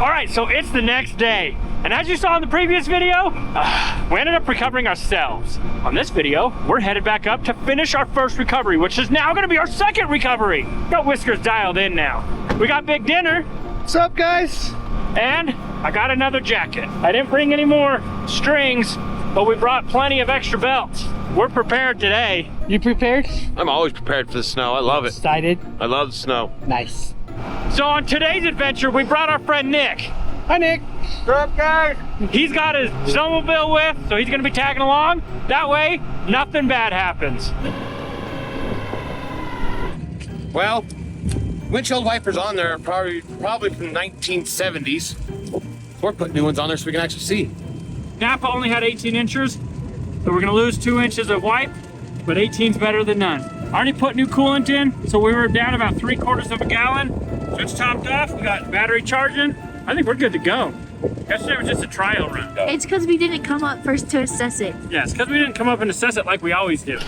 All right, so it's the next day. And as you saw in the previous video, we ended up recovering ourselves. On this video, we're headed back up to finish our first recovery, which is now gonna be our second recovery. Got Whiskers dialed in now. We got big dinner. What's up, guys? And I got another jacket. I didn't bring any more strings, but we brought plenty of extra belts. We're prepared today. You prepared? I'm always prepared for the snow. I love it. Excited? I love the snow. Nice. So on today's adventure, we brought our friend Nick. Hi, Nick. What's up, guys? He's got his snowmobile with, so he's gonna be tagging along. That way, nothing bad happens. Well, windshield wipers on there are probably from the 1970s. We're putting new ones on there so we can actually see. Napa only had 18 inches, so we're gonna lose 2 inches of wipe, but 18's better than none. I already put new coolant in, so we were down about 3/4 of a gallon. So it's topped off, we got battery charging. I think we're good to go. Yesterday was just a trial run. It's because we didn't come up first to assess it. Yeah, it's because we didn't come up and assess it like we always do.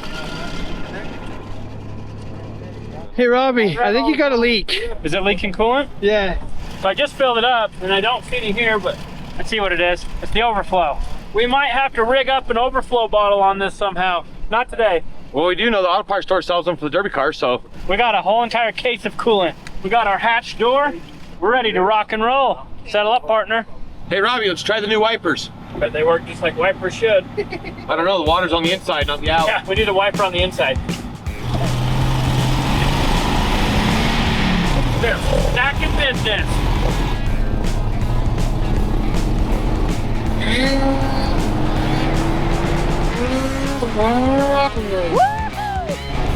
Hey, Robby, I think you got a leak. Is it leaking coolant? Yeah. So I just filled it up, and I don't see any here, but let's see what it is. It's the overflow. We might have to rig up an overflow bottle on this somehow. Not today. Well, we do know the auto parts store sells them for the derby cars, so. We got a whole entire case of coolant. We got our hatch door. We're ready to rock and roll. Settle up, partner. Hey, Robby, let's try the new wipers. Bet they work just like wipers should. I don't know, the water's on the inside, not the out. Yeah, we need a wiper on the inside. There, back in business.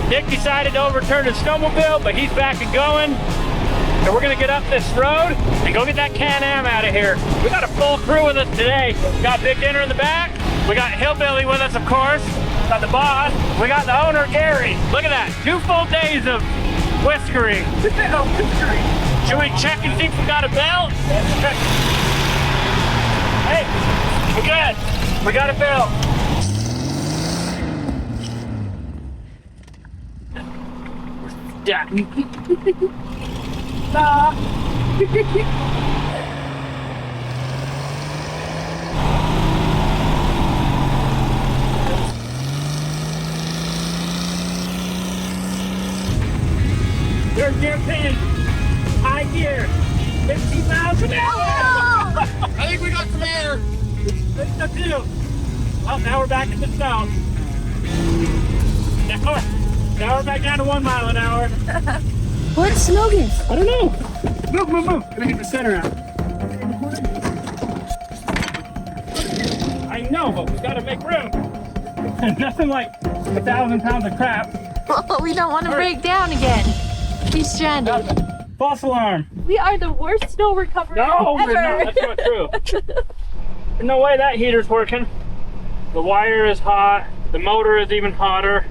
Nick decided to overturn his snowmobile, but he's back and going. So we're gonna get up this road and go get that CanAm out of here. We got a full crew with us today. We got Big Dinner in the back. We got Hillbilly with us, of course. We got the boss. We got the owner, Gary. Look at that, 2 full days of whiskering. Should we check and see if we got a belt? Hey, we're good. We got a belt. Yeah. They're dipping high gear, 50 miles an hour. I think we got some air. That's the deal. Well, now we're back in the south. Now we're back down to 1 mile an hour. What's smoking? I don't know. Move, move, move. Gonna get the center out. I know, but we gotta make room. Nothing like 1,000 pounds of crap. We don't want to break down again. Be stranded. False alarm. We are the worst snow recovery No, ever. we're not. That's not true. There's no way that heater's working. The wire is hot. The motor is even hotter.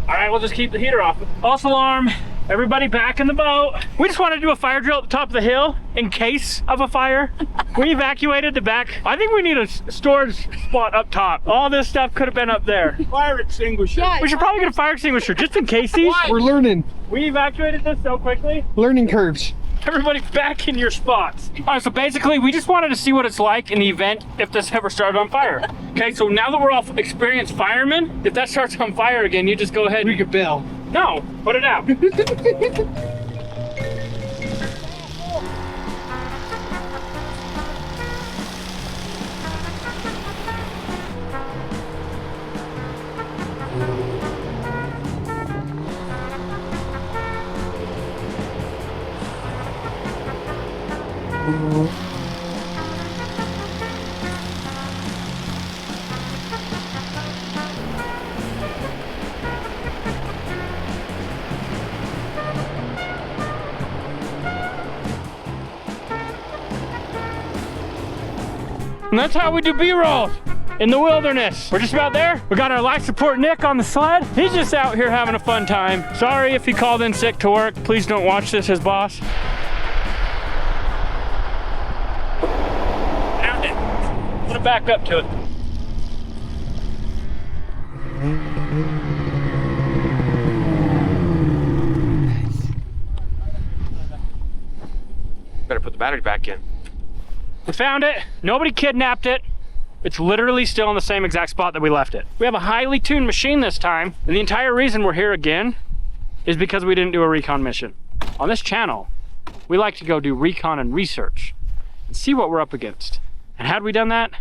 All right, we'll just keep the heater off. False alarm. Everybody back in the boat. We just want to do a fire drill at the top of the hill in case of a fire. We evacuated the back. I think we need a storage spot up top. All this stuff could have been up there. Fire extinguisher. Yeah, We should probably get a fire extinguisher just in case these. We're learning. We evacuated this so quickly. Learning curves. Everybody back in your spots. All right, so basically we just wanted to see what it's like in the event if this ever started on fire. Okay, so now that we're all experienced firemen, if that starts on fire again, you just go ahead Ring a bell. No, put it out. And that's how we do B-roll in the wilderness. We're just about there. We got our life support Nick on the sled. He's just out here having a fun time. Sorry if he called in sick to work. Please don't watch this as boss. Found it. Put it back up to it. Better put the battery back in. We found it. Nobody kidnapped it. It's literally still in the same exact spot that we left it. We have a highly tuned machine this time, and the entire reason we're here again is because we didn't do a recon mission. On this channel, we like to go do recon and research and see what we're up against. And had we done that,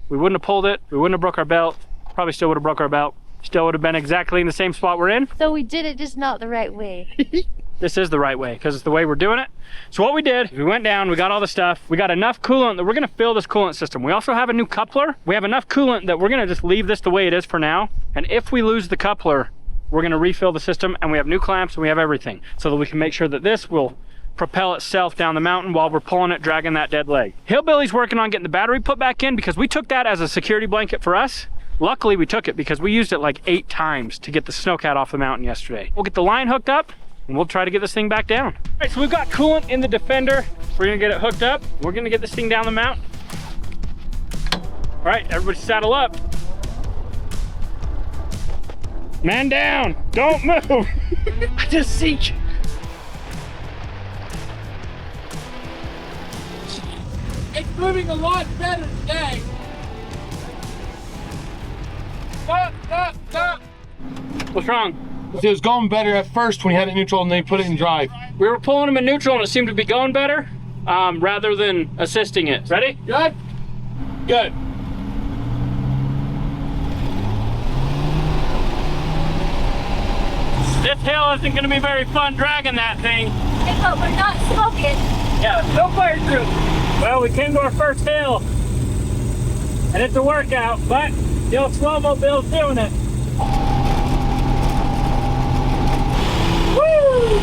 we wouldn't have pulled it, we wouldn't have broke our belt, probably still would have broke our belt, still would have been exactly in the same spot we're in. So we did it just not the right way. This is the right way because it's the way we're doing it. So what we did, we went down, we got all the stuff, we got enough coolant that we're gonna fill this coolant system. We also have a new coupler. We have enough coolant that we're gonna just leave this the way it is for now. And if we lose the coupler, we're gonna refill the system, and we have new clamps and we have everything so that we can make sure that this will propel itself down the mountain while we're pulling it, dragging that dead leg. Hillbilly's working on getting the battery put back in because we took that as a security blanket for us. Luckily we took it because we used it like 8 times to get the snowcat off the mountain yesterday. We'll get the line hooked up and we'll try to get this thing back down. All right, so we've got coolant in the Defender. We're gonna get it hooked up. We're gonna get this thing down the mountain. All right, everybody saddle up. Man down, don't move. I just sink. It's moving a lot better today. Stop. What's wrong? It was going better at first when you had it neutral and then you put it in drive. We were pulling them in neutral and it seemed to be going better rather than assisting it. Ready? Good? Good. This hill isn't gonna be very fun dragging that thing. Hey, but we're not smoking. Yeah, no fire through. Well, we came to our first hill and it's a workout, but the old slow-mo Bill's doing it. Woo!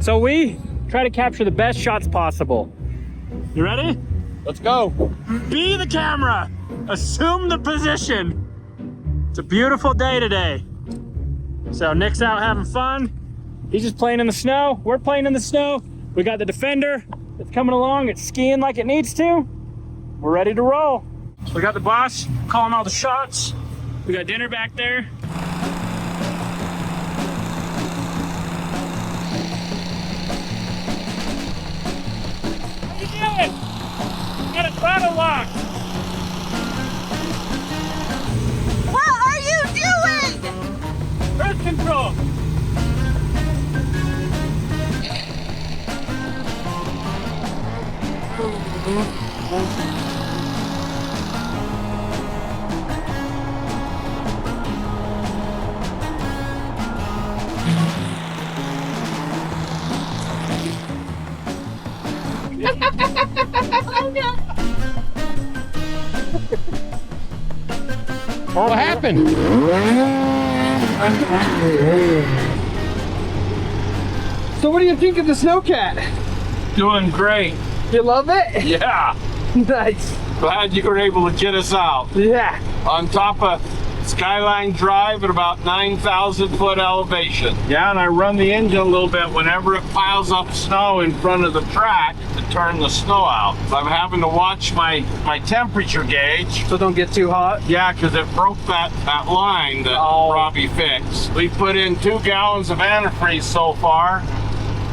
So we try to capture the best shots possible. You ready? Let's go. Be the camera. Assume the position. It's a beautiful day today. So Nick's out having fun. He's just playing in the snow. We're playing in the snow. We got the Defender. It's coming along. It's skiing like it needs to. We're ready to roll. We got the boss calling all the shots. We got dinner back there. What are you doing? Got a throttle lock. What are you doing? Cruise control. Oh no. What happened? So what do you think of the snowcat? Doing great. You love it? Yeah. Nice. Glad you were able to get us out. Yeah. On top of Skyline Drive at about 9,000 foot elevation. Yeah, and I run the engine a little bit whenever it piles up snow in front of the track to turn the snow out. So I'm having to watch my temperature gauge. So don't get too hot. Yeah, because it broke that line that Robby fixed. We put in 2 gallons of antifreeze so far.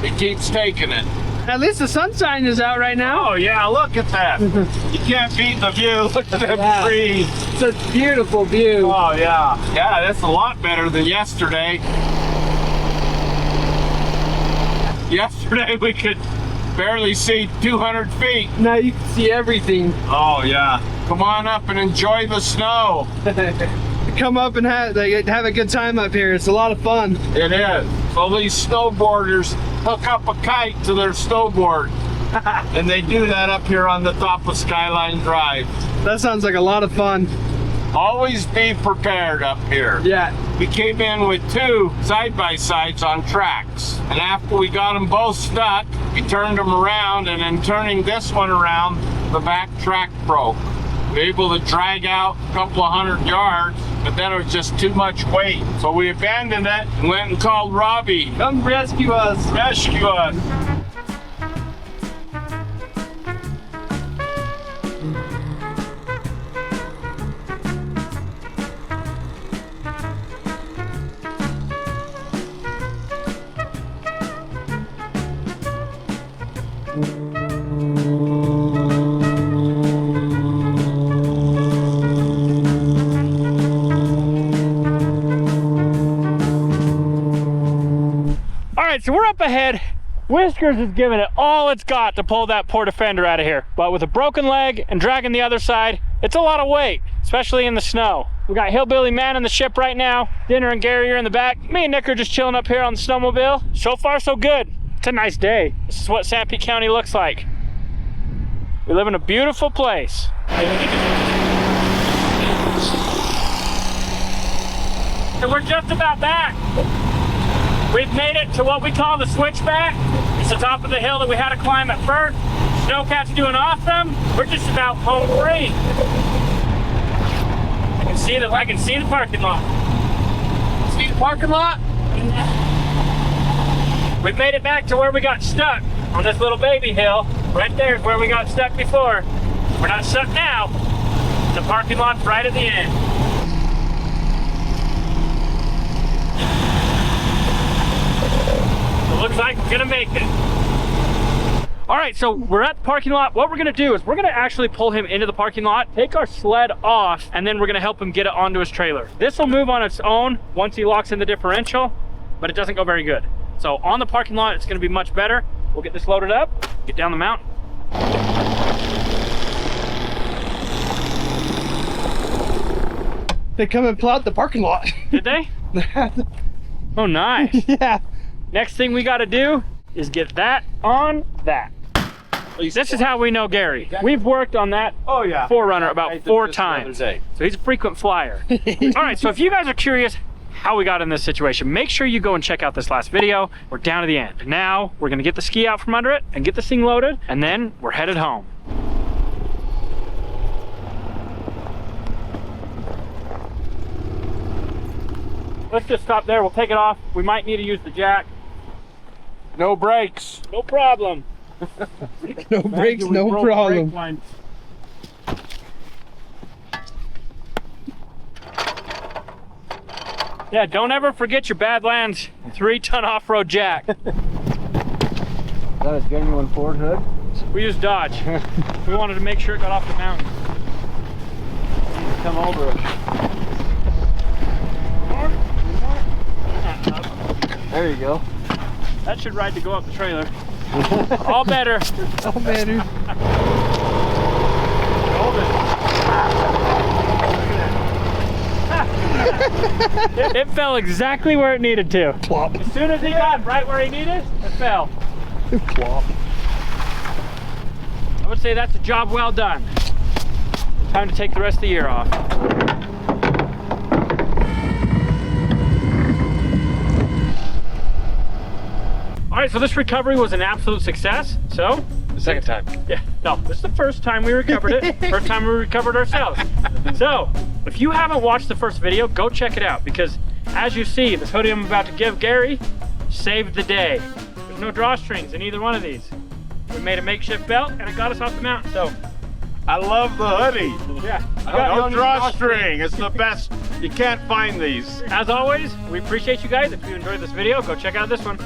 It keeps taking it. At least the sunshine is out right now. Oh yeah, look at that. You can't beat the view. Look at that trees. It's a beautiful view. Oh yeah. Yeah, that's a lot better than yesterday. Yesterday we could barely see 200 feet. Now you can see everything. Oh yeah. Come on up and enjoy the snow. Come up and have a good time up here. It's a lot of fun. It is. So these snowboarders hook up a kite to their snowboard. And they do that up here on the top of Skyline Drive. That sounds like a lot of fun. Always be prepared up here. Yeah. We came in with 2 side-by-sides on tracks. And after we got them both stuck, we turned them around, and in turning this one around, the back track broke. We were able to drag out a couple of 100 yards, but then it was just too much weight. So we abandoned it and went and called Robby. Come rescue us. Rescue us. right, so we're up ahead. Whiskers is giving it all it's got to pull that poor defender out of here. But with a broken leg and dragging the other side, it's a lot of weight, especially in the snow. We got Hillbilly Man in the ship right now. Dinner and Gary are in the back. Me and Nick are just chilling up here on the snowmobile. So far, so good. It's a nice day. This is what Sanpete County looks like. We live in a beautiful place. And we're just about back. We've made it to what we call the switchback. It's the top of the hill that we had to climb at first. Snowcat's doing awesome. We're just about home free. I can see the parking lot. See the parking lot? We've made it back to where we got stuck on this little baby hill. Right there is where we got stuck before. We're not stuck now. The parking lot's right at the end. It looks like we're gonna make it. All right, so we're at the parking lot. What we're gonna do is we're gonna actually pull him into the parking lot, take our sled off, and then we're gonna help him get it onto his trailer. This will move on its own once he locks in the differential, but it doesn't go very good. So on the parking lot, it's gonna be much better. We'll get this loaded up, get down the mountain. They come and plot the parking lot. Did they? Oh, nice. Yeah. Next thing we gotta do is get that on that. This is how we know Gary. We've worked on that Forerunner about 4 times. So he's a frequent flyer. All right, so if you guys are curious how we got in this situation, make sure you go and check out this last video. We're down to the end. Now we're gonna get the ski out from under it and get this thing loaded, and then we're headed home. Let's just stop there. We'll take it off. We might need to use the jack. No brakes. No problem. No brakes, no problem. Yeah, don't ever forget your Badlands 3-ton off-road jack. Is that a genuine Ford hood? We used Dodge. We wanted to make sure it got off the mountain. Come over it. There you go. That should ride to go up the trailer. All better. Oh, man. It fell exactly where it needed to. Plop. As soon as he got right where he needed, it fell. Plop. I would say that's a job well done. Time to take the rest of the year off. All right, so this recovery was an absolute success. So, The second time. yeah, no, this is the first time we recovered it. First time we recovered ourselves. So, if you haven't watched the first video, go check it out, because as you see, this hoodie I'm about to give Gary saved the day. There's no drawstrings in either one of these. We made a makeshift belt and it got us off the mountain. So, I love the hoodie. yeah. No drawstring. It's the best. You can't find these. As always, we appreciate you guys. If you enjoyed this video, go check out this one.